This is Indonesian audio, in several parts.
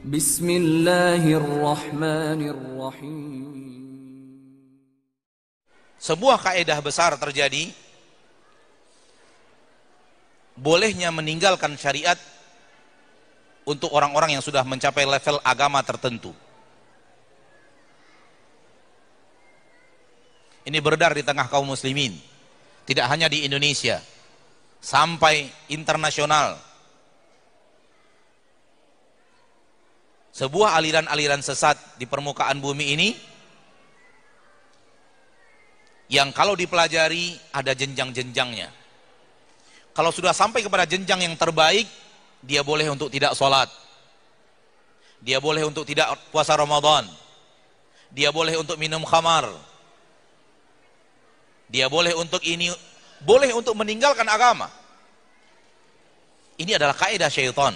Bismillahirrahmanirrahim. Sebuah kaidah besar terjadi, bolehnya meninggalkan syariat untuk orang-orang yang sudah mencapai level agama tertentu. Ini beredar di tengah kaum muslimin, tidak hanya di Indonesia, sampai internasional. Sebuah aliran-aliran sesat di permukaan bumi ini yang kalau dipelajari ada jenjang-jenjangnya. Kalau sudah sampai kepada jenjang yang terbaik, dia boleh untuk tidak sholat, dia boleh untuk tidak puasa Ramadan, dia boleh untuk minum khamar, dia boleh untuk ini, boleh untuk meninggalkan agama. Ini adalah kaidah syaitan.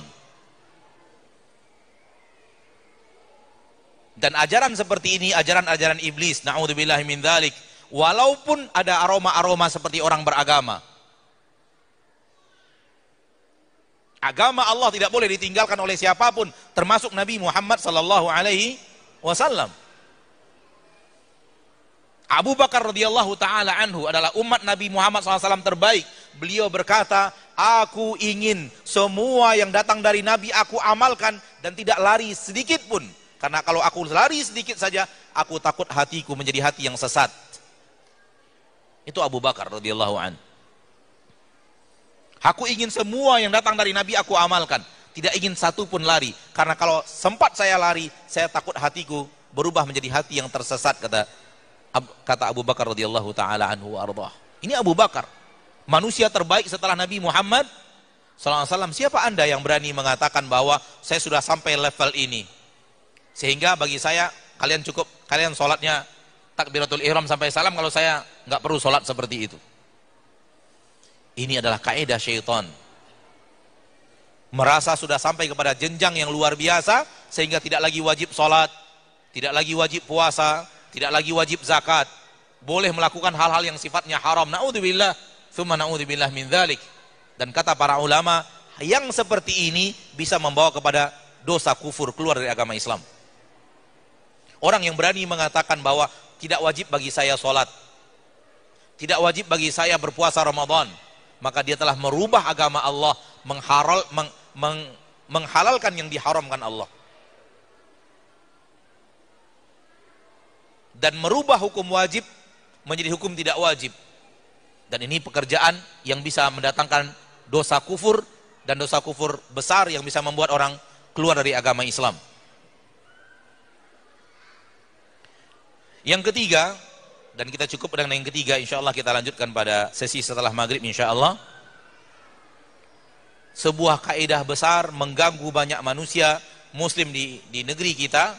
Dan ajaran seperti ini, ajaran-ajaran iblis, na'udzubillahi min dzalik, walaupun ada aroma-aroma seperti orang beragama. Agama Allah tidak boleh ditinggalkan oleh siapapun, termasuk Nabi Muhammad sallallahu alaihi wasallam. Abu Bakar radhiyallahu taala anhu adalah umat Nabi Muhammad SAW terbaik. Beliau berkata, aku ingin semua yang datang dari Nabi aku amalkan dan tidak lari sedikit pun. Karena kalau aku lari sedikit saja, aku takut hatiku menjadi hati yang sesat. Itu Abu Bakar radhiyallahu anhu. Aku ingin semua yang datang dari Nabi aku amalkan, tidak ingin satu pun lari. Karena kalau sempat saya lari, saya takut hatiku berubah menjadi hati yang tersesat, kata Abu Bakar radhiyallahu taala anhu wa ardhah. Ini Abu Bakar, manusia terbaik setelah Nabi Muhammad sallallahu alaihi wasallam. Siapa Anda yang berani mengatakan bahwa saya sudah sampai level ini, sehingga bagi saya kalian sholatnya takbiratul ihram sampai salam, kalau saya nggak perlu sholat seperti itu. Ini adalah kaidah syaitan. Merasa sudah sampai kepada jenjang yang luar biasa, sehingga tidak lagi wajib sholat, tidak lagi wajib puasa, tidak lagi wajib zakat, boleh melakukan hal-hal yang sifatnya haram. Na'udzubillah, tsumma na'udzubillah min dzalik. Dan kata para ulama, yang seperti ini bisa membawa kepada dosa kufur, keluar dari agama Islam. Orang yang berani mengatakan bahwa tidak wajib bagi saya sholat, tidak wajib bagi saya berpuasa Ramadan, maka dia telah merubah agama Allah, menghalalkan yang diharamkan Allah, dan merubah hukum wajib menjadi hukum tidak wajib. Dan ini pekerjaan yang bisa mendatangkan dosa kufur, dan dosa kufur besar yang bisa membuat orang keluar dari agama Islam. Yang ketiga, dan kita cukup dengan yang ketiga, insya Allah kita lanjutkan pada sesi setelah maghrib insya Allah. Sebuah kaidah besar mengganggu banyak manusia muslim di negeri kita,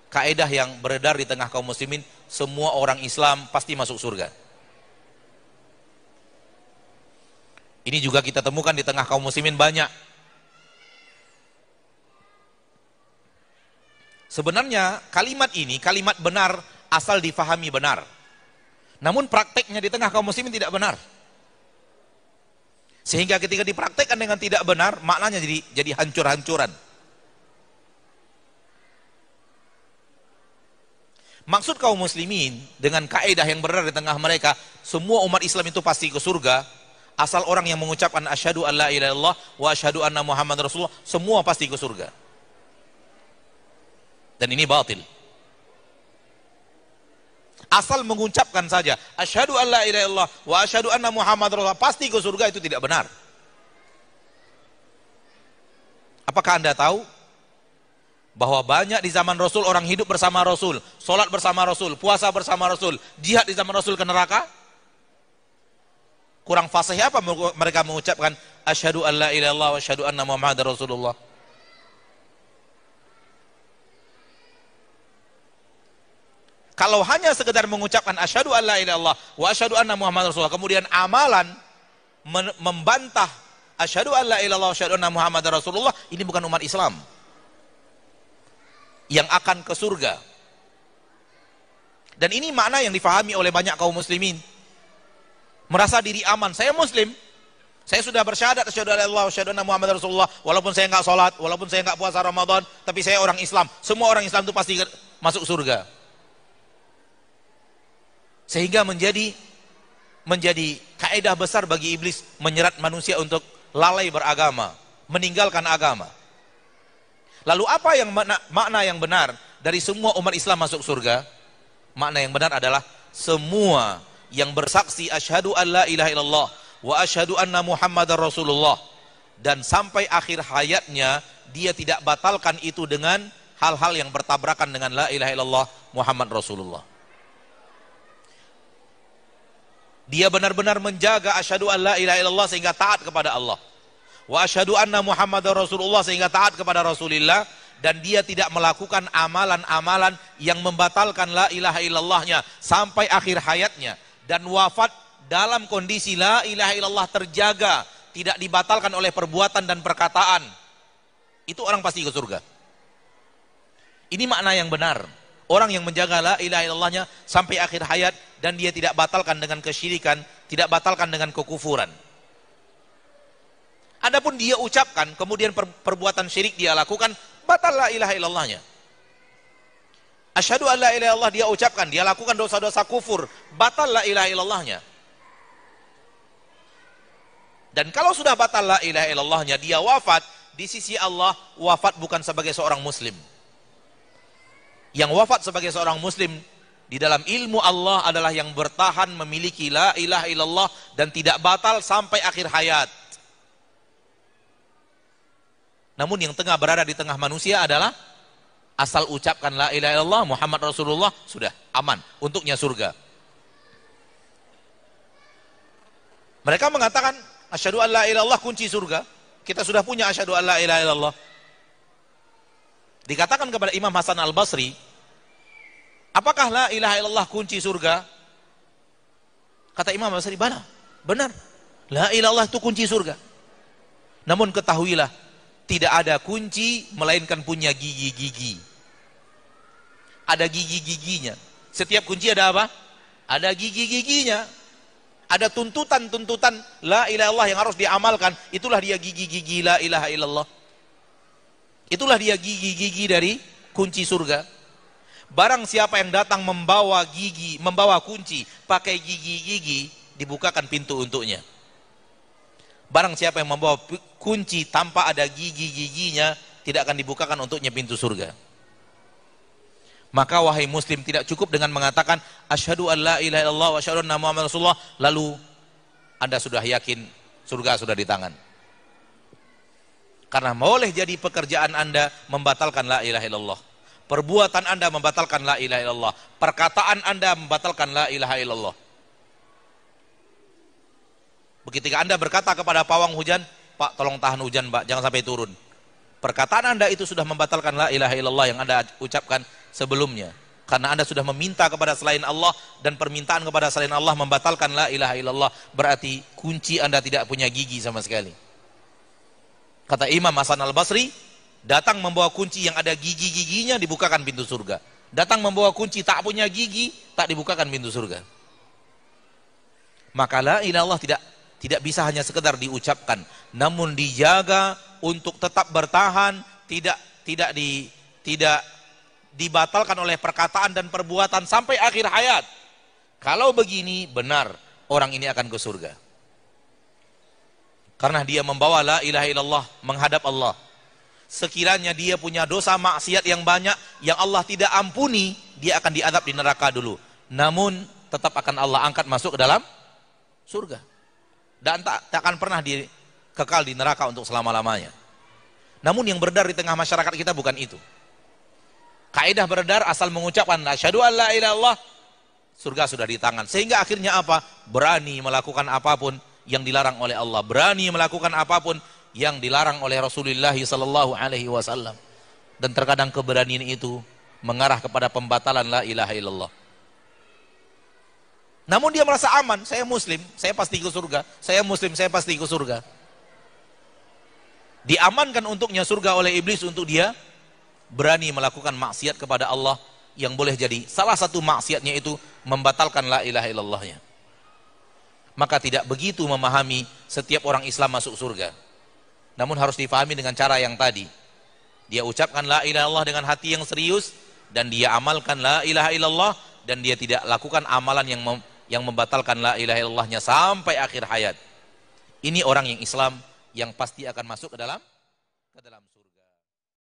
kaidah yang beredar di tengah kaum muslimin, semua orang Islam pasti masuk surga. Ini juga kita temukan di tengah kaum muslimin banyak. Sebenarnya kalimat ini kalimat benar asal difahami benar, namun prakteknya di tengah kaum muslimin tidak benar, sehingga ketika dipraktekkan dengan tidak benar, maknanya jadi hancur-hancuran. Maksud kaum muslimin dengan kaidah yang beredar di tengah mereka, semua umat Islam itu pasti ke surga, asal orang yang mengucapkan asyhadu an la ilaha illallah wa asyhadu anna Muhammad Rasulullah, semua pasti ke surga. Dan ini batil. Asal mengucapkan saja asyhadu an la ilaha illallah wa asyhadu anna Muhammad Rasulullah pasti ke surga, itu tidak benar. Apakah Anda tahu bahwa banyak di zaman Rasul orang hidup bersama Rasul, sholat bersama Rasul, puasa bersama Rasul, jihad di zaman Rasul ke neraka? Kurang fasih apa mereka mengucapkan asyhadu an la ilaha illallah wa asyhadu anna Muhammad Rasulullah? Kalau hanya sekedar mengucapkan asyhadu an la ilaha illallah wa asyhadu anna Muhammad Rasulullah, kemudian amalan membantah asyhadu an la ilaha illallah wa asyhadu anna Muhammad Rasulullah, ini bukan umat Islam yang akan ke surga. Dan ini makna yang difahami oleh banyak kaum muslimin. Merasa diri aman, saya muslim, Saya sudah bersyahadat asyhadu an la ilaha illallah wa asyhadu anna Muhammadar Rasulullah, walaupun saya enggak sholat, walaupun saya enggak puasa Ramadan, tapi saya orang Islam. Semua orang Islam itu pasti masuk surga. Sehingga menjadi kaidah besar bagi iblis menyerat manusia untuk lalai beragama, meninggalkan agama. Lalu apa yang makna yang benar dari semua umat Islam masuk surga? Makna yang benar adalah semua yang bersaksi asyhadu an la ilaha illallah wa asyhadu anna Muhammadar Rasulullah, dan sampai akhir hayatnya dia tidak batalkan itu dengan hal-hal yang bertabrakan dengan la ilaha illallah Muhammad Rasulullah. Dia benar-benar menjaga asyhadu an la ilaha illallah sehingga taat kepada Allah, wa asyhadu anna Muhammadar Rasulullah sehingga taat kepada Rasulullah, dan dia tidak melakukan amalan-amalan yang membatalkan la ilaha illallahnya sampai akhir hayatnya, dan wafat dalam kondisi la ilaha illallah terjaga, tidak dibatalkan oleh perbuatan dan perkataan. Itu orang pasti ke surga. Ini makna yang benar. Orang yang menjaga la ilaha illallahnya sampai akhir hayat, dan dia tidak batalkan dengan kesyirikan, tidak batalkan dengan kekufuran. Adapun dia ucapkan, kemudian perbuatan syirik dia lakukan, batal la ilaha illallahnya. Asyhadu an la ilaha illallah dia ucapkan, dia lakukan dosa-dosa kufur, batal la ilaha illallahnya. Dan kalau sudah batal la ilaha illallahnya, dia wafat, di sisi Allah wafat bukan sebagai seorang muslim. Yang wafat sebagai seorang muslim di dalam ilmu Allah adalah yang bertahan memiliki la ilaha illallah dan tidak batal sampai akhir hayat. Namun yang tengah berada di tengah manusia adalah asal ucapkan la ilaha illallah Muhammad Rasulullah, sudah aman, untuknya surga. Mereka mengatakan asyhadu an la ilaha illallah kunci surga. Kita sudah punya asyhadu an la ilaha illallah. Dikatakan kepada Imam Hasan Al-Basri, apakah la ilaha illallah kunci surga? Kata Imam Al-Basri, benar. La ilaha illallah itu kunci surga. Namun ketahuilah, tidak ada kunci melainkan punya gigi-gigi. Ada gigi-giginya. Setiap kunci ada apa? Ada gigi-giginya. Ada tuntutan-tuntutan la ilaha illallah yang harus diamalkan. Itulah dia gigi-gigi la ilaha illallah. Itulah dia gigi-gigi dari kunci surga. Barang siapa yang datang membawa kunci, pakai gigi-gigi, dibukakan pintu untuknya. Barang siapa yang membawa kunci tanpa ada gigi-giginya, tidak akan dibukakan untuknya pintu surga. Maka wahai muslim, tidak cukup dengan mengatakan asyhadu an la ilaha illallah wa asyhadu anna Muhammadar Rasulullah, lalu Anda sudah yakin surga sudah di tangan. Karena boleh jadi pekerjaan Anda membatalkan la ilaha illallah, perbuatan Anda membatalkan la ilaha illallah, perkataan Anda membatalkan la ilaha illallah. Ketika Anda berkata kepada pawang hujan, Pak tolong tahan hujan Pak, jangan sampai turun, perkataan Anda itu sudah membatalkan la ilaha illallah yang Anda ucapkan sebelumnya. Karena Anda sudah meminta kepada selain Allah, dan permintaan kepada selain Allah membatalkan la ilaha illallah, berarti kunci Anda tidak punya gigi sama sekali. Kata Imam Hasan Al-Basri, datang membawa kunci yang ada gigi-giginya, dibukakan pintu surga. Datang membawa kunci tak punya gigi, tak dibukakan pintu surga. Maka la ilaha illallah tidak bisa hanya sekedar diucapkan, namun dijaga untuk tetap bertahan, tidak dibatalkan oleh perkataan dan perbuatan sampai akhir hayat. Kalau begini benar, orang ini akan ke surga. Karena dia membawa la ilaha illallah menghadap Allah. Sekiranya dia punya dosa maksiat yang banyak yang Allah tidak ampuni, dia akan diadab di neraka dulu. Namun tetap akan Allah angkat masuk ke dalam surga. Dan tak akan pernah kekal di neraka untuk selama-lamanya. Namun yang beredar di tengah masyarakat kita bukan itu. Kaidah beredar asal mengucapkan asyhadu an la ilaha illallah, surga sudah di tangan. Sehingga akhirnya apa? Berani melakukan apapun yang dilarang oleh Allah, berani melakukan apapun yang dilarang oleh Rasulullah sallallahu alaihi wasallam. Dan terkadang keberanian itu mengarah kepada pembatalan la ilaha illallah. Namun dia merasa aman, saya muslim, saya pasti ke surga. Saya muslim, saya pasti ke surga. Diamankan untuknya surga oleh iblis untuk dia berani melakukan maksiat kepada Allah, yang boleh jadi salah satu maksiatnya itu membatalkan la ilaha illallahnya. maka tidak begitu memahami setiap orang Islam masuk surga. Namun harus difahami dengan cara yang tadi. Dia ucapkan la ilaha illallah dengan hati yang serius, dan dia amalkan la ilaha illallah, dan dia tidak lakukan amalan yang membatalkan la ilaha illallahnya sampai akhir hayat. Ini orang yang Islam yang pasti akan masuk ke dalam